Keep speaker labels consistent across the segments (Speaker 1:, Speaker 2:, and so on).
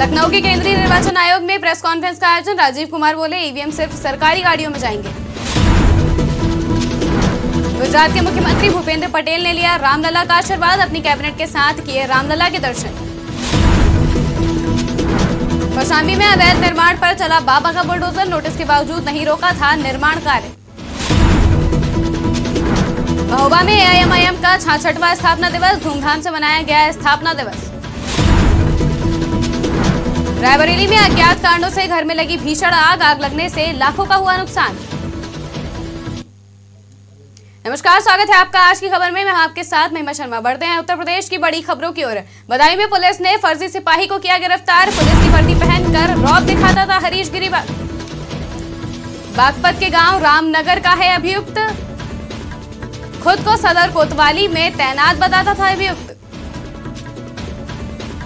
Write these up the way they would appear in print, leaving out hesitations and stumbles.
Speaker 1: लखनऊ के केंद्रीय निर्वाचन आयोग में प्रेस कॉन्फ्रेंस का आयोजन। राजीव कुमार बोले, ईवीएम सिर्फ सरकारी गाड़ियों में जाएंगे। गुजरात के मुख्यमंत्री भूपेंद्र पटेल ने लिया रामलला का आशीर्वाद, अपनी कैबिनेट के साथ किए रामलला के दर्शन। कौशाम्बी में अवैध निर्माण पर चला बाबा का बुलडोजर, नोटिस के बावजूद नहीं रोका था निर्माण कार्य। महोबा में एआईएमआईएम का 66वां स्थापना दिवस, धूमधाम से मनाया गया स्थापना दिवस। रायबरेली में अज्ञात कारणों से घर में लगी भीषण आग लगने से लाखों का हुआ नुकसान। नमस्कार, स्वागत है आपका आज की खबर में। मैं आपके साथ महिमा शर्मा। बढ़ते हैं उत्तर प्रदेश की बड़ी खबरों की ओर। बदायूं में पुलिस ने फर्जी सिपाही को किया गिरफ्तार, पुलिस की वर्दी पहनकर रौब दिखाता था हरीश गिरीवार। बागपत के गांव रामनगर का है अभियुक्त, खुद को सदर कोतवाली में तैनात बताता था अभियुक्त।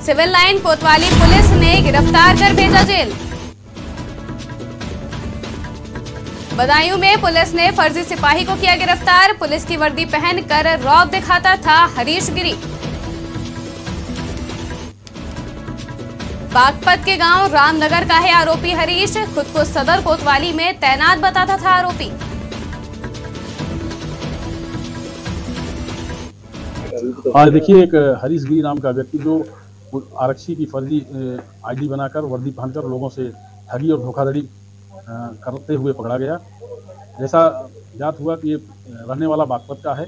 Speaker 1: सिविल लाइन कोतवाली पुलिस ने गिरफ्तार कर भेजा जेल। बदायूं में पुलिस ने फर्जी सिपाही को किया गिरफ्तार, पुलिस की वर्दी पहनकर रौब दिखाता था हरीश गिरी। बागपत के गांव रामनगर का है आरोपी हरीश, खुद को सदर कोतवाली में तैनात बताता था आरोपी।
Speaker 2: आज देखिए, एक हरीश गिरी नाम का व्यक्ति जो आरक्षी की फर्जी आईडी बनाकर वर्दी पहनकर लोगों से ठगी और धोखाधड़ी करते हुए पकड़ा गया। जैसा ज्ञात हुआ कि ये रहने वाला बागपत का है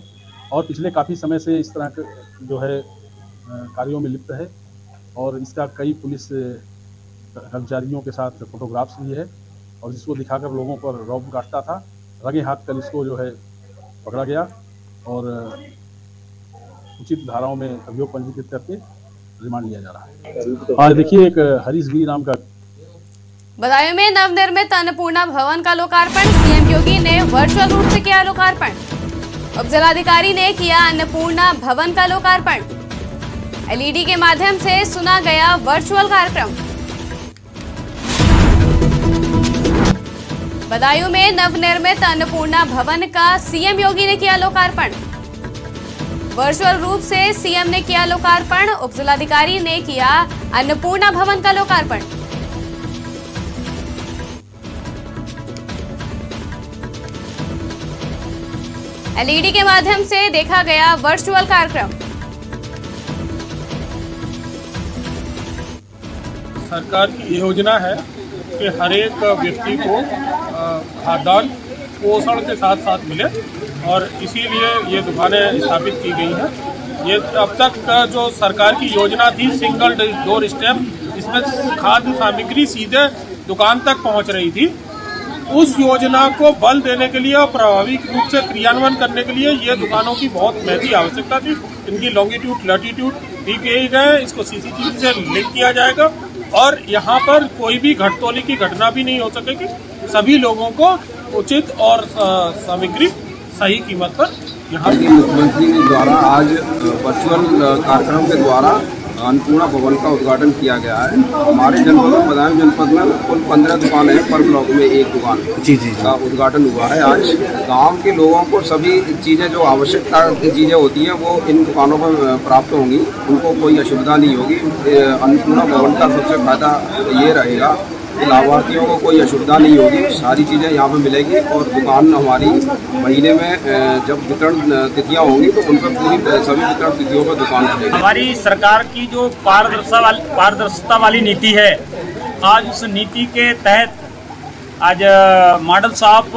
Speaker 2: और पिछले काफ़ी समय से इस तरह के जो है कार्यों में लिप्त है और इसका कई पुलिस कर्मचारियों के साथ फोटोग्राफ्स भी है और जिसको दिखाकर लोगों पर रौब काटता था। रंगे हाथ कल इसको जो है पकड़ा गया और उचित धाराओं में अभियोग पंजीकृत करके रिमांड लिया जा रहा है। आज देखिए, एक हरीश गिरी नाम का।
Speaker 1: बदायूं में नवनिर्मित अन्नपूर्णा भवन का लोकार्पण, सीएम योगी ने वर्चुअल रूप से किया लोकार्पण। उप जिलाधिकारी ने किया अन्नपूर्णा भवन का लोकार्पण, एलईडी के माध्यम से सुना गया वर्चुअल कार्यक्रम। बदायूं में नवनिर्मित अन्नपूर्णा भवन का सीएम योगी ने किया लोकार्पण, वर्चुअल रूप से सीएम ने किया लोकार्पण। उप जिलाधिकारी ने किया अन्नपूर्णा भवन का लोकार्पण। एलईडी के माध्यम से देखा गया वर्चुअल कार्यक्रम।
Speaker 3: सरकार की योजना है कि हर एक व्यक्ति को खाद्यान्न पोषण के साथ साथ मिले और इसीलिए ये दुकानें स्थापित की गई हैं। ये अब तक का जो सरकार की योजना थी सिंगल डोर स्टेप, इसमें खाद्य सामग्री सीधे दुकान तक पहुंच रही थी। उस योजना को बल देने के लिए और प्रभावी रूप से क्रियान्वयन करने के लिए ये दुकानों की बहुत महती आवश्यकता थी। इनकी लॉन्गिट्यूड लैटिट्यूड भी किए गए, इसको सीसीटीवी से लिंक किया जाएगा और यहाँ पर कोई भी घटतोली की घटना भी नहीं हो सकेगी। सभी लोगों को उचित और सामग्री सही कीमत पर यहाँ
Speaker 4: मुख्यमंत्री के द्वारा आज वर्चुअल कार्यक्रम के द्वारा अन्नपूर्णा भवन का उद्घाटन किया गया है। हमारे जनपद बदायूं जनपद में कुल 15 दुकान है, पर ब्लॉक में एक दुकान का उद्घाटन हुआ है। आज गांव के लोगों को सभी चीज़ें जो आवश्यकता की चीज़ें होती हैं वो इन दुकानों पर प्राप्त होंगी, उनको कोई असुविधा नहीं होगी। अन्नपूर्णा भवन का सबसे फायदा ये रहेगा, लाभार्थियों को कोई असुविधा नहीं होगी, सारी चीज़ें यहाँ पे मिलेगी और दुकान हमारी महीने में जब वितरण तिथियाँ होंगी तो उन पर पूरी सभी वितरण तिथियों पर दुकान खुलेगी।
Speaker 5: हमारी सरकार की जो पारदर्शिता वाली नीति है, आज उस नीति के तहत आज मॉडल शॉप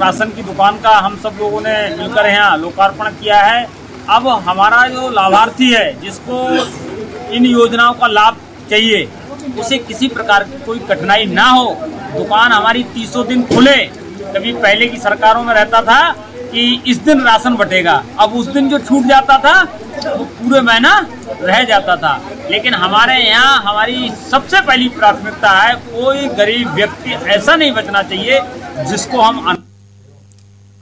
Speaker 5: राशन की दुकान का हम सब लोगों ने मिलकर यहाँ लोकार्पण किया है। अब हमारा जो लाभार्थी है जिसको इन योजनाओं का लाभ चाहिए, उसे किसी प्रकार की कोई कठिनाई ना हो। दुकान हमारी 300 दिन खुले। कभी पहले की सरकारों में रहता था कि इस दिन राशन बटेगा, अब उस दिन जो छूट जाता था वो पूरे महीना रह जाता था। लेकिन हमारे यहाँ हमारी सबसे पहली प्राथमिकता है, कोई गरीब व्यक्ति ऐसा नहीं बचना चाहिए जिसको हम।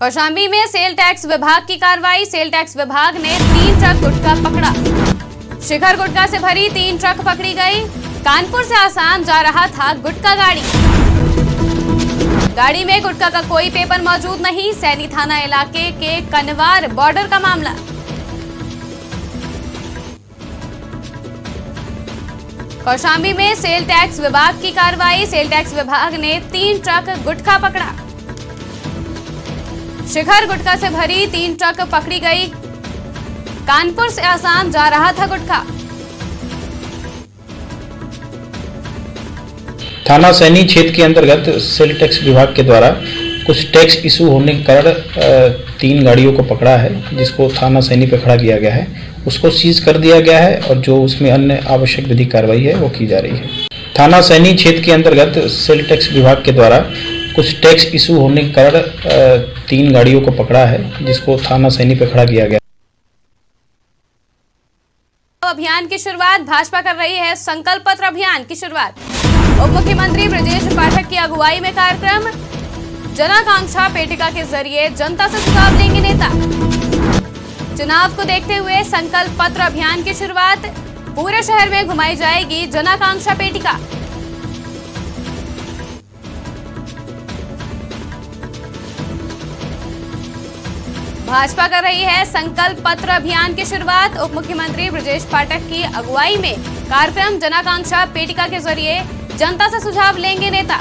Speaker 1: कौशाम्बी में सेल टैक्स विभाग की कार्रवाई, सेल टैक्स विभाग ने 3 ट्रक गुटखा पकड़ा। शिखर गुटखा से भरी 3 ट्रक पकड़ी गई। कानपुर से आसाम जा रहा था गुटखा गाड़ी में गुटखा का कोई पेपर मौजूद नहीं। सैनी थाना इलाके के कनवार बॉर्डर का मामला। कौशाम्बी में सेल टैक्स विभाग की कार्रवाई। सेल टैक्स विभाग ने 3 ट्रक गुटखा पकड़ा। शिखर गुटखा से भरी 3 ट्रक पकड़ी गई। कानपुर से आसाम जा रहा था गुटखा।
Speaker 6: थाना सैनी क्षेत्र के अंतर्गत सेल टैक्स विभाग के द्वारा कुछ टैक्स इशू होने के कारण 3 गाड़ियों को पकड़ा है, जिसको थाना सैनी पे खड़ा किया गया है। उसको सीज कर दिया गया है और जो उसमें अन्य आवश्यक विधिक कार्रवाई है वो की जा रही है। थाना सैनी क्षेत्र के अंतर्गत सेल टैक्स विभाग के द्वारा कुछ टैक्स इशू होने के कारण 3 गाड़ियों को पकड़ा है, जिसको थाना सैनी पे खड़ा किया गया।
Speaker 1: अभियान की शुरुआत भाजपा कर रही है। संकल्प पत्र अभियान की शुरुआत उप मुख्यमंत्री ब्रजेश पाठक की अगुवाई में कार्यक्रम। जनाकांक्षा पेटिका के जरिए जनता से सुझाव लेंगे नेता। चुनाव को देखते हुए संकल्प पत्र अभियान की शुरुआत। पूरे शहर में घुमाई जाएगी जनाकांक्षा पेटिका। भाजपा कर रही है संकल्प पत्र अभियान की शुरुआत। उप मुख्यमंत्री ब्रजेश पाठक की अगुवाई में कार्यक्रम जनाकांक्षा पेटिका के जरिए जनता से सुझाव लेंगे नेता।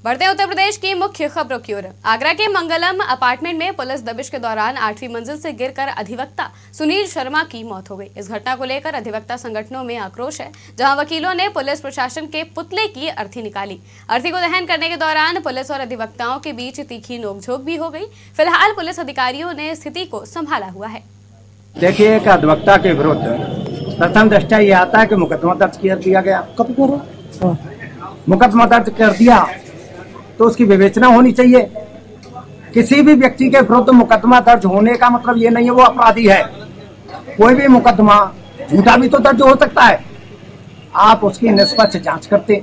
Speaker 1: बढ़ते उत्तर प्रदेश की मुख्य खबरों की ओर। आगरा के मंगलम अपार्टमेंट में पुलिस दबिश के दौरान 8वीं मंजिल से गिरकर अधिवक्ता सुनील शर्मा की मौत हो गई। इस घटना को लेकर अधिवक्ता संगठनों में आक्रोश है, जहां वकीलों ने पुलिस प्रशासन के पुतले की अर्थी निकाली। अर्थी को दहन करने के दौरान पुलिस और अधिवक्ताओं के बीच तीखी नोकझोंक भी हो गई। फिलहाल पुलिस अधिकारियों ने स्थिति को संभाला हुआ है।
Speaker 7: देखिए, एक अधिवक्ता के विरुद्ध प्रथम दृष्टया ये आता है कि मुकदमा दर्ज कर दिया गया। कब करो मुकदमा दर्ज कर दिया तो उसकी विवेचना होनी चाहिए। किसी भी व्यक्ति के विरुद्ध मुकदमा दर्ज होने का मतलब ये नहीं है वो अपराधी है। कोई भी मुकदमा झूठा भी तो दर्ज हो सकता है। आप उसकी निष्पक्ष जांच करते।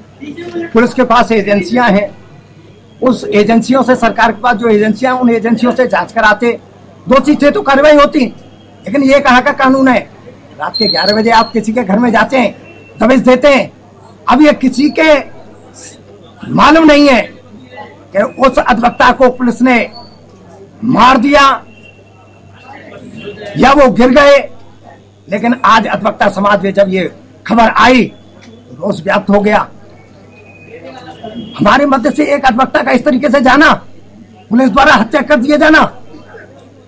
Speaker 7: पुलिस के पास एजेंसियां हैं, उस एजेंसियों से, सरकार के पास जो एजेंसियां, उन एजेंसियों से जांच कराते। दोषी थे तो कार्रवाई होती। लेकिन ये कहाँ का कानून है? रात के 11 बजे आप किसी के घर में जाते हैं, दबिश देते हैं। अब ये किसी के मालूम नहीं है कि उस अधिवक्ता को पुलिस ने मार दिया या वो गिर गए। लेकिन आज अधिवक्ता समाज में जब ये खबर आई, रोष व्याप्त हो गया। हमारे मध्य से एक अधिवक्ता का इस तरीके से जाना, पुलिस द्वारा हत्या कर दिया जाना,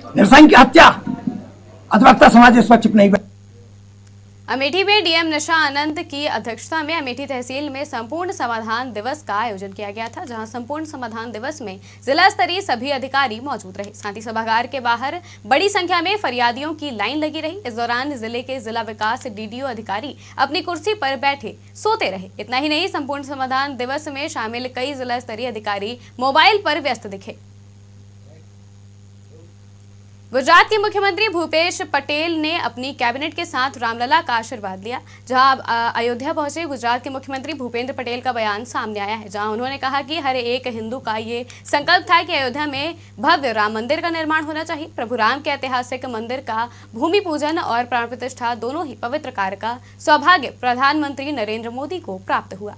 Speaker 7: निर्संग की हत्या, अधिवक्ता समाज इस पर चुप नहीं बैठा।
Speaker 1: अमेठी में डीएम निशा आनंद की अध्यक्षता में अमेठी तहसील में संपूर्ण समाधान दिवस का आयोजन किया गया था, जहां संपूर्ण समाधान दिवस में जिला स्तरीय सभी अधिकारी मौजूद रहे। साथ ही सभागार के बाहर बड़ी संख्या में फरियादियों की लाइन लगी रही। इस दौरान जिले के जिला विकास डीडीओ अधिकारी अपनी कुर्सी पर बैठे सोते रहे। इतना ही नहीं, संपूर्ण समाधान दिवस में शामिल कई जिला स्तरीय अधिकारी मोबाइल पर व्यस्त दिखे। गुजरात के मुख्यमंत्री भूपेश पटेल ने अपनी कैबिनेट के साथ रामलला का आशीर्वाद लिया। जहां अयोध्या पहुंचे गुजरात के मुख्यमंत्री भूपेंद्र पटेल का बयान सामने आया है, जहां उन्होंने कहा कि हर एक हिंदू का ये संकल्प था कि अयोध्या में भव्य राम मंदिर का निर्माण होना चाहिए। प्रभु राम के ऐतिहासिक मंदिर का भूमि पूजन और प्राण प्रतिष्ठा दोनों ही पवित्र कार्य का सौभाग्य प्रधानमंत्री नरेंद्र मोदी को प्राप्त हुआ।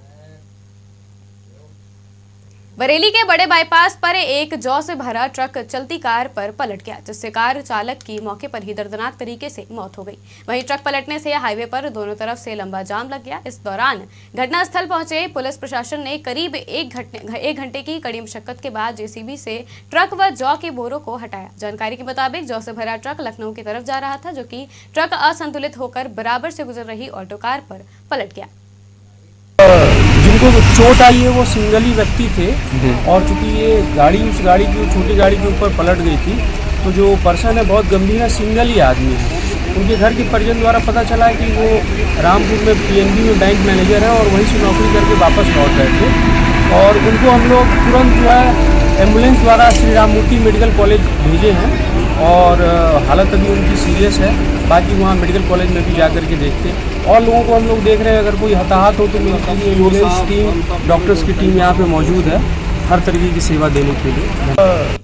Speaker 1: बरेली के बड़े बाईपास पर एक जौ से भरा ट्रक चलती कार पर पलट गया, जिससे कार चालक की मौके पर ही दर्दनाक तरीके से मौत हो गई। वहीं ट्रक पलटने से हाईवे पर दोनों तरफ से लंबा जाम लग गया। इस दौरान घटनास्थल पहुंचे पुलिस प्रशासन ने करीब एक घंटे की कड़ी मशक्कत के बाद जेसीबी से ट्रक व जौ के बोरों को हटाया। जानकारी के मुताबिक जौ से भरा ट्रक लखनऊ की तरफ जा रहा था, जो कि ट्रक असंतुलित होकर बराबर से गुजर रही ऑटो कार पर पलट गया।
Speaker 8: जिनको चोट आई है वो सिंगल ही व्यक्ति थे, और चूंकि ये गाड़ी उस गाड़ी की छोटी गाड़ी के ऊपर पलट गई थी, तो जो पर्सन है बहुत गंभीर है, सिंगल ही आदमी है। उनके घर के परिजन द्वारा पता चला है कि वो रामपुर में पीएनबी में बैंक मैनेजर है और वहीं से नौकरी करके वापस लौट गए थे। और उनको हम लोग तुरंत जो है एम्बुलेंस द्वारा श्री राममूर्ति मेडिकल कॉलेज भेजे हैं, और हालत अभी उनकी सीरियस है। बाकी वहाँ मेडिकल कॉलेज में भी जाकर के देखते हैं। और लोगों को हम लोग देख रहे हैं, अगर कोई हताहत हो तो मेरी एम्बुलेंस टीम, डॉक्टर्स की टीम यहाँ पे मौजूद है हर तरीके की सेवा देने के लिए।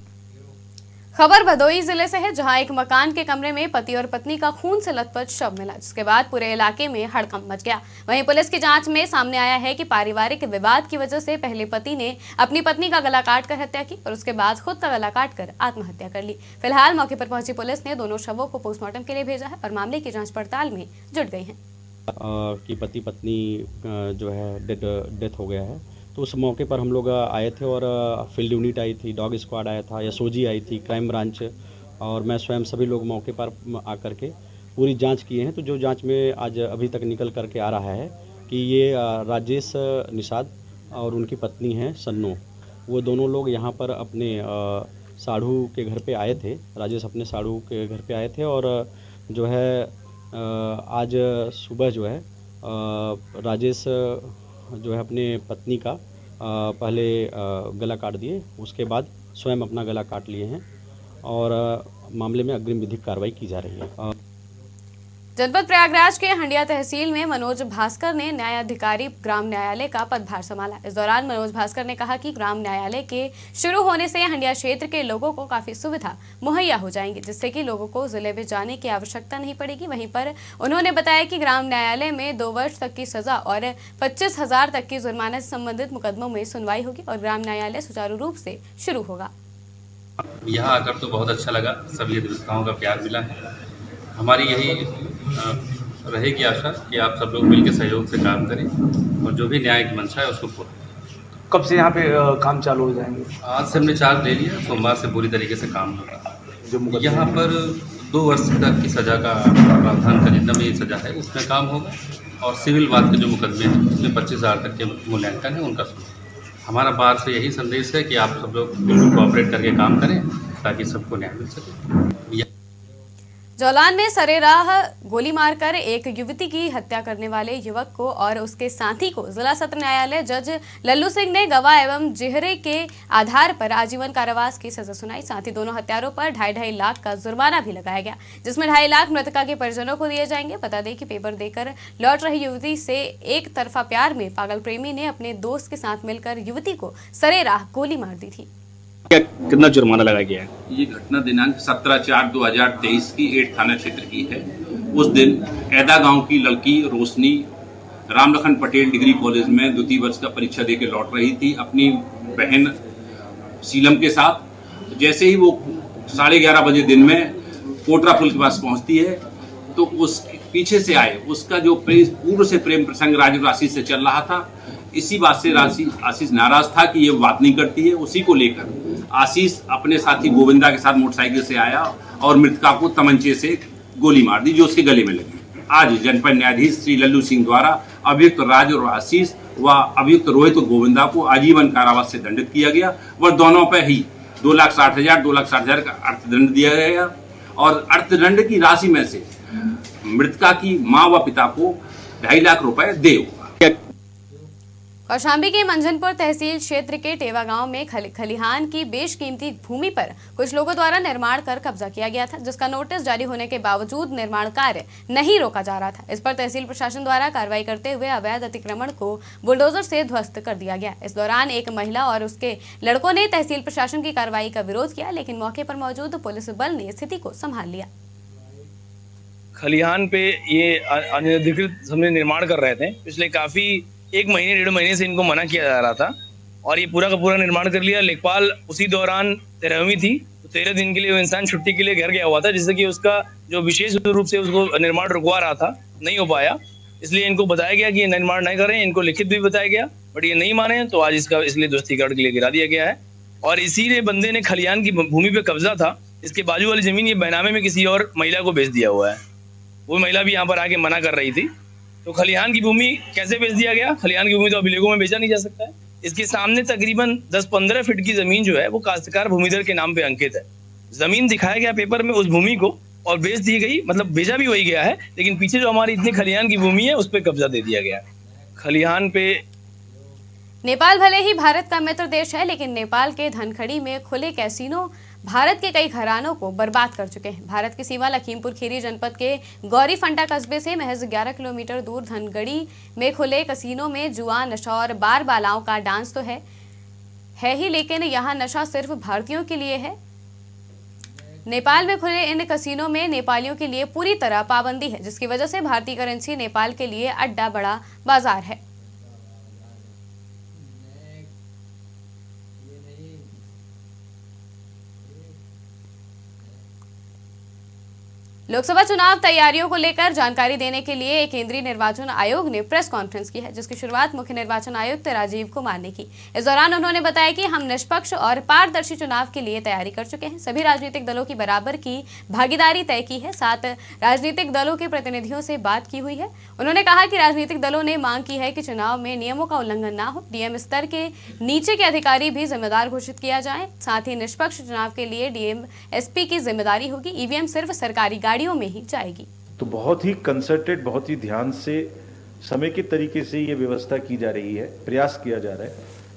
Speaker 1: खबर भदोही जिले से है, जहां एक मकान के कमरे में पति और पत्नी का खून से लथपथ शव मिला, जिसके बाद पूरे इलाके में हड़कंप मच गया। वहीं पुलिस की जांच में सामने आया है कि पारिवारिक विवाद की वजह से पहले पति ने अपनी पत्नी का गला काटकर हत्या की और उसके बाद खुद का गला काटकर आत्महत्या कर ली। फिलहाल मौके पर पहुंची पुलिस ने दोनों शवों को पोस्टमार्टम के लिए भेजा है और मामले की जाँच पड़ताल में जुट गई है।
Speaker 9: कि पति पत्नी जो है डेथ हो गया है, तो उस मौके पर हम लोग आए थे और फील्ड यूनिट आई थी, डॉग स्क्वाड आया था, एसओजी आई थी, क्राइम ब्रांच और मैं स्वयं सभी लोग मौके पर आकर के पूरी जांच किए हैं। तो जो जांच में आज अभी तक निकल करके आ रहा है कि ये राजेश निषाद और उनकी पत्नी हैं सन्नो, वो दोनों लोग यहाँ पर अपने साढ़ू के घर पे आए थे। राजेश अपने साढ़ू के घर पे आए थे और जो है आज सुबह जो है राजेश जो है अपने पत्नी का पहले गला काट दिए, उसके बाद स्वयं अपना गला काट लिए हैं और मामले में अग्रिम विधिक कार्रवाई की जा रही है।
Speaker 1: जनपद प्रयागराज के हंडिया तहसील में मनोज भास्कर ने न्यायाधिकारी ग्राम न्यायालय का पदभार संभाला। इस दौरान मनोज भास्कर ने कहा कि ग्राम न्यायालय के शुरू होने से हंडिया क्षेत्र के लोगों को काफी सुविधा मुहैया हो जाएंगी, जिससे कि लोगों को जिले में जाने की आवश्यकता नहीं पड़ेगी। वहीं पर उन्होंने बताया कि ग्राम न्यायालय में 2 वर्ष तक की सजा और 25,000 तक की जुर्माने से संबंधित मुकदमों में सुनवाई होगी और ग्राम न्यायालय सुचारू रूप से शुरू होगा।
Speaker 10: यहाँ आकर तो बहुत अच्छा लगा, सभी अधिवक्ताओं का प्यार मिला है। हमारी यही रहेगी आशा कि आप सब लोग मिलकर सहयोग से काम करें और जो भी न्याय की मंशा है उसको पूरा।
Speaker 11: कब से यहाँ पे काम चालू हो जाएंगे?
Speaker 10: आज से हमने चार्ज ले लिया, सोमवार से पूरी तरीके से काम होगा। यहाँ पर 2 वर्ष तक की सज़ा का प्रावधान का जितना भी सज़ा है उसमें काम होगा और सिविल वाद के जो मुकदमे हैं उसमें 25,000 तक के मूल्यांकन है उनका सुनवाई। हमारा बार से यही संदेश है कि आप सब लोग बिल्कुल कोऑपरेट करके काम करें ताकि सबको न्याय मिल सके।
Speaker 1: जौलान में सरेराह गोली मारकर एक युवती की हत्या करने वाले युवक को और उसके साथी को जिला सत्र न्यायालय जज लल्लू सिंह ने गवाह एवं जेहरे के आधार पर आजीवन कारावास की सजा सुनाई। साथ ही दोनों हत्यारों पर 2.5 लाख का जुर्माना भी लगाया गया, जिसमें 2.5 लाख मृतका के परिजनों को दिए जाएंगे। बता दें कि पेपर देकर लौट रही युवती से एक तरफा प्यार में पागल प्रेमी ने अपने दोस्त के साथ मिलकर युवती को सरेराह गोली मार दी थी।
Speaker 11: कितना जुर्माना लगाया गया है?
Speaker 10: ये घटना दिनांक 17/4/2023 की 8 थाना क्षेत्र की है। उस दिन ऐदा गांव की लड़की रोशनी रामलखन पटेल डिग्री कॉलेज में 2य वर्ष का परीक्षा देकर लौट रही थी अपनी बहन सीलम के साथ। जैसे ही वो 11:30 बजे दिन में कोटरा पुल के पास पहुंचती है तो उस पीछे से आए उसका जो पूर्व से प्रेम प्रसंग राजू आशीष से चल रहा था। इसी बात से आशीष नाराज था कि ये बात नहीं करती है। उसी को लेकर आशीष अपने साथी गोविंदा के साथ मोटरसाइकिल से आया और मृतका को तमंचे से गोली मार दी जो उसके गले में लगी। आज जनपद न्यायाधीश श्री लल्लू सिंह द्वारा अभियुक्त राज और आशीष व अभियुक्त रोहित और गोविंदा को आजीवन कारावास से दंडित किया गया व दोनों पर ही 2,60,000 का अर्थदंड दिया गया और अर्थदंड की राशि में से मृतका की मां व पिता को 2.5 लाख रुपए देय होगा।
Speaker 1: कौशाम्बी के मंझनपुर तहसील क्षेत्र के टेवा गांव में खलिहान की बेशकीमती भूमि पर कुछ लोगों द्वारा निर्माण कर कब्जा किया गया था, जिसका नोटिस जारी होने के बावजूद निर्माण कार्य नहीं रोका जा रहा था। इस पर तहसील प्रशासन द्वारा कार्रवाई करते हुए अवैध अतिक्रमण को बुलडोजर से ध्वस्त कर दिया गया। इस दौरान एक महिला और उसके लड़कों ने तहसील प्रशासन की कार्रवाई का विरोध किया, लेकिन मौके पर मौजूद पुलिस बल ने स्थिति को संभाल लिया।
Speaker 11: खलिहान पे ये अनधिकृत हमने निर्माण कर रहे थे। पिछले काफी 1 महीने 1.5 महीने से इनको मना किया जा रहा था और ये पूरा का पूरा निर्माण कर लिया। लेखपाल उसी दौरान 13वीं थी तो 13 दिन के लिए वो इंसान छुट्टी के लिए घर गया हुआ था, जिससे कि उसका जो विशेष रूप से उसको निर्माण रुकवा रहा था नहीं हो पाया। इसलिए इनको बताया गया कि ये निर्माण नहीं करें, इनको लिखित भी बताया गया, बट ये नहीं माने तो आज इसका इसलिए ध्वस्तीकरण के लिए गिरा दिया गया है। और इसी ने बंदे ने खलिहान की भूमि पे कब्जा था, इसके बाजू वाली जमीन ये बैनामे में किसी और महिला को बेच दिया हुआ है। वो महिला भी यहाँ पर आके मना कर रही थी। तो खलिहान की भूमि कैसे बेच दिया गया? खलिहान की भूमि तो अभिलेखों में बेचा नहीं जा सकता है। इसके सामने तकरीबन 10-15 फीट की जमीन जो है वो काश्तकार भूमिधर के नाम पे अंकित है। जमीन दिखाया गया पेपर में उस भूमि को और बेच दी गई, मतलब बेचा भी वही गया है, लेकिन पीछे जो हमारी इतनी खलिहान की भूमि है उस पर कब्जा दे दिया गया। खलिहान पे
Speaker 1: नेपाल भले ही भारत का मित्र देश है, लेकिन नेपाल के धनखड़ी में खुले कैसीनो भारत के कई घरानों को बर्बाद कर चुके हैं। भारत की सीमा लखीमपुर खीरी जनपद के गौरी फंटा कस्बे से महज 11 किलोमीटर दूर धनगढ़ी में खुले कैसीनो में जुआ, नशा और बार बालाओं का डांस तो है ही, लेकिन यहाँ नशा सिर्फ भारतीयों के लिए है। नेपाल में खुले इन कसिनो में नेपालियों के लिए पूरी तरह पाबंदी है, जिसकी वजह से भारतीय करेंसी नेपाल के लिए अड्डा बड़ा बाजार है। लोकसभा चुनाव तैयारियों को लेकर जानकारी देने के लिए केंद्रीय निर्वाचन आयोग ने प्रेस कॉन्फ्रेंस की है, जिसकी शुरुआत मुख्य निर्वाचन आयुक्त राजीव कुमार ने की। इस दौरान उन्होंने बताया कि हम निष्पक्ष और पारदर्शी चुनाव के लिए तैयारी कर चुके हैं। सभी राजनीतिक दलों की बराबर की भागीदारी तय की है, साथ राजनीतिक दलों के प्रतिनिधियों से बात की हुई है। उन्होंने कहा कि राजनीतिक दलों ने मांग की है कि चुनाव में नियमों का उल्लंघन न हो, डीएम स्तर के नीचे के अधिकारी भी जिम्मेदार घोषित किया जाए। साथ ही निष्पक्ष चुनाव के लिए डीएम एसपी की जिम्मेदारी होगी। ईवीएम सिर्फ सरकारी गाड़ियों में ही जाएगी।
Speaker 12: तो बहुत ही कंसर्टेड, बहुत ही ध्यान से, समय के तरीके से ये व्यवस्था की जा रही है। प्रयास किया जा रहा है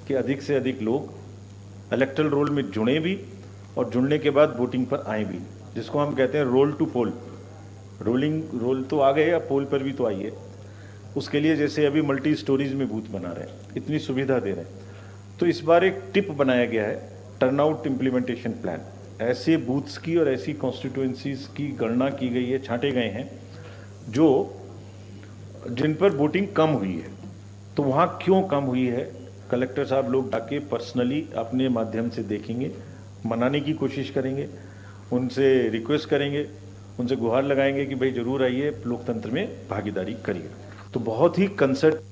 Speaker 12: कि अधिक से अधिक लोग इलेक्टोरल रोल में जुड़े भी और जुड़ने के बाद वोटिंग पर आए भी, जिसको हम कहते हैं roll to pole. Rolling roll तो आ गए, अब पोल पर भी तो आइए। उसके लिए जैसे अभी मल्टी स्टोरीज में बूथ बना रहे हैं, इतनी सुविधा दे रहे हैं, तो इस बार एक टिप बनाया गया है, टर्नआउट इम्प्लीमेंटेशन प्लान। ऐसे बूथ्स की और ऐसी कॉन्स्टिट्यूएंसीज की गणना की गई है, छांटे गए हैं जो जिन पर वोटिंग कम हुई है। तो वहाँ क्यों कम हुई है, कलेक्टर साहब लोग जाके पर्सनली अपने माध्यम से देखेंगे, मनाने की कोशिश करेंगे, उनसे रिक्वेस्ट करेंगे, उनसे गुहार लगाएंगे कि भाई जरूर आइए, लोकतंत्र में भागीदारी करिए। तो बहुत ही कंसर्ट।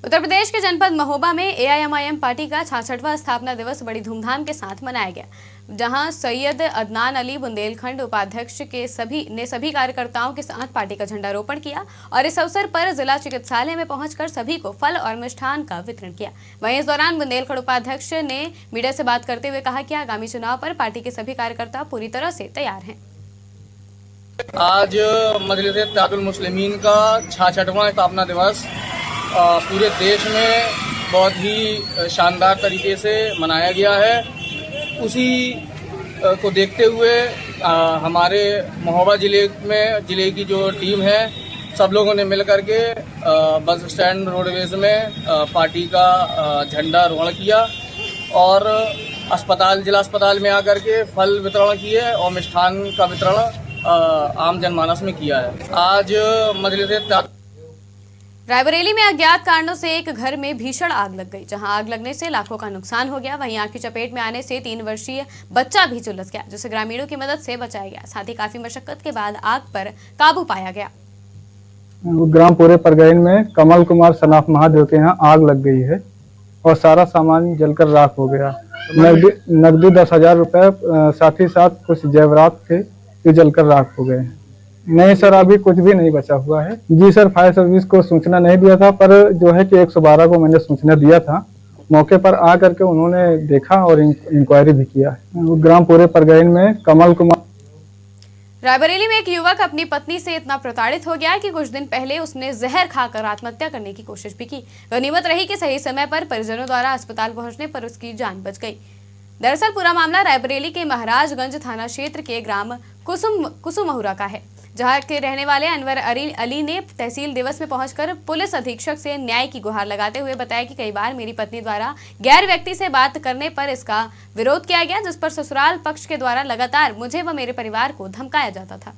Speaker 1: उत्तर प्रदेश के जनपद महोबा में एआईएमआईएम पार्टी का 66वां स्थापना दिवस बड़ी धूमधाम के साथ मनाया गया, जहां सैयद अदनान अली बुंदेलखंड उपाध्यक्ष के सभी कार्यकर्ताओं के साथ पार्टी का झंडारोपण किया और इस अवसर पर जिला चिकित्सालय में पहुंचकर सभी को फल और मिष्ठान का वितरण किया। वहीं इस दौरान बुंदेलखंड उपाध्यक्ष ने मीडिया से बात करते हुए कहा कि आगामी चुनाव पर पार्टी के सभी कार्यकर्ता पूरी तरह से तैयार हैं।
Speaker 13: आज मजलिस इत्तेहादुल मुस्लिमीन का 66वां स्थापना दिवस पूरे देश में बहुत ही शानदार तरीके से मनाया गया है। उसी को देखते हुए हमारे महोबा जिले की जो टीम है, सब लोगों ने मिल करके बस स्टैंड रोडवेज में पार्टी का झंडा रोहण किया और जिला अस्पताल में आकर के फल वितरण किए और मिष्ठान का वितरण आम जनमानस में किया है। आज मजलिस
Speaker 1: रायबरेली में अज्ञात कारणों से एक घर में भीषण आग लग गई, जहां आग लगने से लाखों का नुकसान हो गया। वहीं आग की चपेट में आने से 3 वर्षीय बच्चा भी झुलस गया, जिसे ग्रामीणों की मदद से बचाया गया। साथ ही काफी मशक्कत के बाद आग पर काबू पाया गया।
Speaker 14: ग्राम पूरे परगैन में कमल कुमार सनाफ महादेव के यहाँ आग लग गई है और सारा सामान जलकर राख हो गया। नकदी 10,000 रुपए, साथ ही साथ कुछ जेवरात थे, ये जलकर राख हो गए। नहीं सर, अभी कुछ भी नहीं बचा हुआ है। जी सर, फायर सर्विस को सूचना नहीं दिया था, पर जो है कि 112 को मैंने सूचना दिया था। मौके पर आ करके उन्होंने देखा और इंक्वायरी भी किया है। ग्राम पूरे परगैन में कमल कुमार।
Speaker 1: रायबरेली में एक युवक अपनी पत्नी से इतना प्रताड़ित हो गया कि कुछ दिन पहले उसने जहर खाकर आत्महत्या करने की कोशिश भी की। गनीमत रही कि सही समय पर परिजनों द्वारा अस्पताल पहुंचने पर उसकी जान बच गई। दरअसल पूरा मामला रायबरेली के महाराजगंज थाना क्षेत्र के ग्राम कुसुमहुरा का है, जहां के रहने वाले अनवर अली ने तहसील दिवस में पहुंचकर पुलिस अधीक्षक से न्याय की गुहार लगाते हुए बताया कि कई बार मेरी पत्नी द्वारा गैर व्यक्ति से बात करने पर इसका विरोध किया गया, जिस पर ससुराल पक्ष के द्वारा लगातार मुझे व मेरे परिवार को धमकाया जाता था।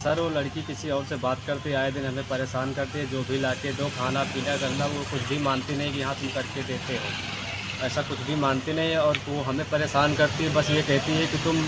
Speaker 8: सर, वो लड़की किसी और से बात करते, आए दिन हमें परेशान करते, जो भी लाके दो, खाना पीना करना, वो कुछ भी मानती नहीं कि हाँ तुम करके देते हो, ऐसा कुछ भी मानती नहीं है। और वो हमें परेशान करती है, बस ये कहती है कि तुम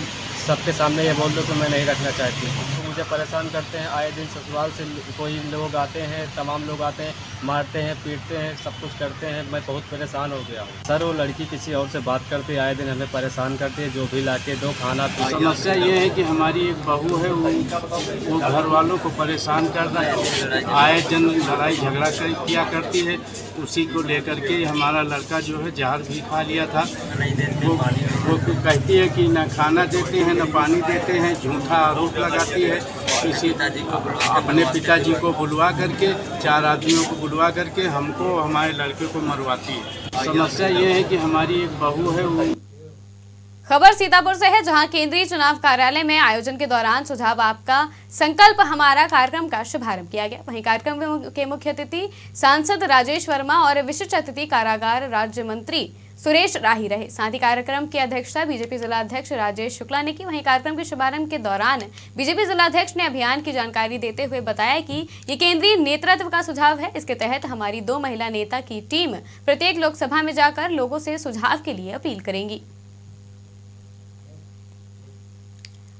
Speaker 8: सबके सामने ये बोल दो कि मैं नहीं रखना चाहती हूँ। तो मुझे परेशान करते हैं, आए दिन ससुराल से कोई लोग आते हैं, तमाम लोग आते हैं, मारते हैं, पीटते हैं, सब कुछ करते हैं। मैं बहुत परेशान हो गया हूँ सर। वो लड़की किसी और से बात करते, आए दिन हमें परेशान करती है, जो भी लाके दो, खाना पीना।
Speaker 15: समस्या ये है कि हमारी एक बहू है, वो घर वालों को परेशान कर रहा है, आए दिन लड़ाई झगड़ा किया करती है। उसी को लेकर के हमारा लड़का जो है जहर भी खा लिया था। वो कहती है कि ना खाना देते हैं, ना पानी देते हैं, झूठा आरोप लगाती है। इसी अपने पिताजी को बुलवा करके, 4 आदमियों को बुलवा करके हमको, हमारे लड़के को मरवाती है। समस्या ये है कि हमारी एक बहू है, वो।
Speaker 1: खबर सीतापुर से है, जहां केंद्रीय चुनाव कार्यालय में आयोजन के दौरान सुझाव आपका संकल्प हमारा कार्यक्रम का शुभारंभ किया गया। वहीं कार्यक्रम के मुख्य अतिथि सांसद राजेश वर्मा और विशिष्ट अतिथि कारागार राज्य मंत्री सुरेश राही रहे। साथ ही कार्यक्रम की अध्यक्षता बीजेपी जिला अध्यक्ष राजेश शुक्ला ने की। वहीं कार्यक्रम के शुभारंभ के दौरान बीजेपी जिला अध्यक्ष ने अभियान की जानकारी देते हुए बताया कि ये केंद्रीय नेतृत्व का सुझाव है। इसके तहत हमारी 2 महिला नेता की टीम प्रत्येक लोकसभा में जाकर लोगों से सुझाव के लिए अपील करेंगी।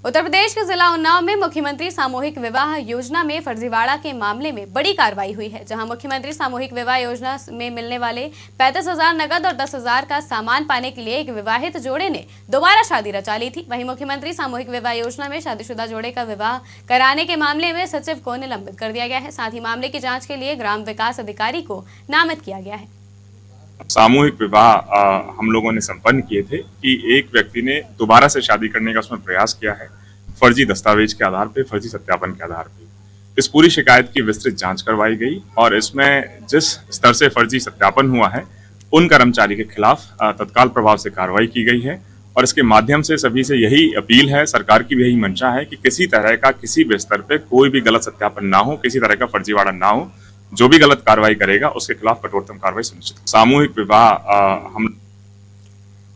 Speaker 1: उत्तर प्रदेश के जिला उन्नाव में मुख्यमंत्री सामूहिक विवाह योजना में फर्जीवाड़ा के मामले में बड़ी कार्रवाई हुई है, जहां मुख्यमंत्री सामूहिक विवाह योजना में मिलने वाले 35,000 नकद और 10,000 का सामान पाने के लिए एक विवाहित जोड़े ने दोबारा शादी रचा ली थी। वहीं मुख्यमंत्री सामूहिक विवाह योजना में शादीशुदा जोड़े का विवाह कराने के मामले में सचिव को निलंबित कर दिया गया है। साथ ही मामले की जाँच के लिए ग्राम विकास अधिकारी को नामित किया गया है।
Speaker 16: सामूहिक विवाह हम लोगों ने संपन्न किए थे कि एक व्यक्ति ने दोबारा से शादी करने का उसमें प्रयास किया है, फर्जी दस्तावेज के आधार पे, फर्जी सत्यापन के आधार पे। इस पूरी शिकायत की विस्तृत जांच करवाई गई और इसमें जिस स्तर से फर्जी सत्यापन हुआ है उन कर्मचारी के खिलाफ तत्काल प्रभाव से कार्रवाई की गई है। और इसके माध्यम से सभी से यही अपील है, सरकार की भी यही मंशा है कि किसी तरह का किसी भी स्तर पे कोई भी गलत सत्यापन ना हो, किसी तरह का फर्जीवाड़ा ना हो। जो भी गलत कार्रवाई करेगा उसके खिलाफ कठोरतम कार्रवाई सुनिश्चित। सामूहिक विवाह हम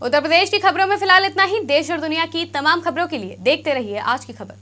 Speaker 1: उत्तर प्रदेश की खबरों में फिलहाल इतना ही। देश और दुनिया की तमाम खबरों के लिए देखते रहिए आज की खबर।